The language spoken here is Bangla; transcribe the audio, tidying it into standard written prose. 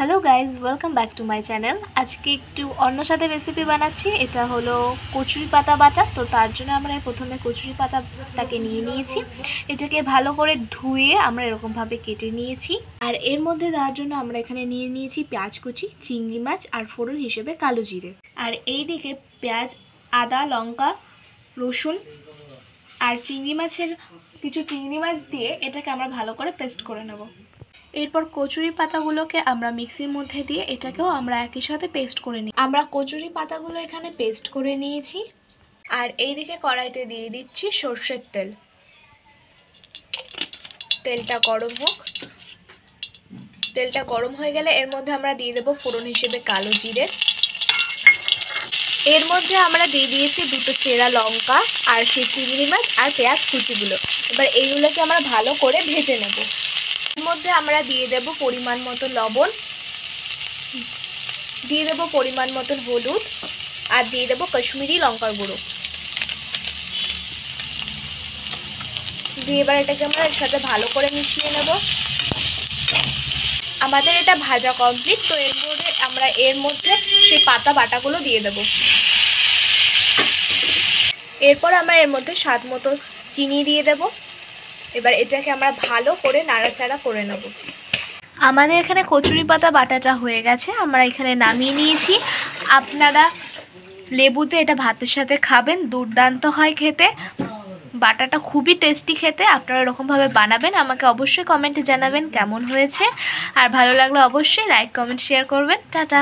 Hello guys, welcome back to my channel. আজকে একটু অন্য সাথে রেসিপি বানাচ্ছি। এটা হলো কচুরি পাতা বাটা। তো তার জন্য আমরা প্রথমে কচুরি পাতাটাকে নিয়ে নিয়েছি। এটাকে ভালো করে ধুয়ে আমরা এরকমভাবে কেটে নিয়েছি। আর এর মধ্যে দেওয়ার জন্য আমরা এখানে নিয়ে নিয়েছি পেঁয়াজ কুচি, চিংড়ি মাছ আর ফোড়ন হিসেবে কালো জিরে। আর এই দিকে পেঁয়াজ, আদা, লঙ্কা, রসুন আর চিংড়ি মাছ দিয়ে এটাকে আমরা ভালো করে পেস্ট করে নেব। এরপর কচুরি পাতাগুলোকে আমরা মিক্সির মধ্যে দিয়ে এটাকেও আমরা একই সাথে পেস্ট করে নিই। আমরা কচুরি পাতাগুলো এখানে পেস্ট করে নিয়েছি। আর এইদিকে কড়াইতে দিয়ে দিচ্ছি সর্ষের তেল। তেলটা গরম হোক। তেলটা গরম হয়ে গেলে এর মধ্যে আমরা দিয়ে দেবো ফোড়ন হিসেবে কালো জিরে। এর মধ্যে আমরা দিয়ে দিয়েছি দুটো চেরা লঙ্কা আর সেই চিংড়ি মাছ আর পেঁয়াজ কুচিগুলো। এবার এইগুলোকে আমরা ভালো করে ভেজে নেব। এর মধ্যে আমরা দিয়ে দেব পরিমাণ মতো লবণ, দিয়ে দেব পরিমাণ মতো হলুদ আর দিয়ে দেব কাশ্মীরি লঙ্কার গুঁড়ো। দিয়ে এবার এটাকে আমরা এর সাথে ভালো করে মিশিয়ে নেব। আমাদের এটা ভাজা কমপ্লিট। তো এর মধ্যে সেই পাতা বাটাগুলো দিয়ে দেব। এরপর আমরা এর মধ্যে স্বাদ মতো চিনি দিয়ে দেব। এবার এটাকে আমরা ভালো করে নাড়াচাড়া করে নেব। আমাদের এখানে কচুরি পাতা বাটাটা হয়ে গেছে, আমরা এখানে নামিয়ে নিয়েছি। আপনারা লেবুতে এটা ভাতের সাথে খাবেন, দুর্দান্ত হয় খেতে। বাটাটা খুবই টেস্টি খেতে। আপনারা এরকমভাবে বানাবেন, আমাকে অবশ্যই কমেন্টে জানাবেন কেমন হয়েছে। আর ভালো লাগলে অবশ্যই লাইক, কমেন্ট, শেয়ার করবেন। টাটা।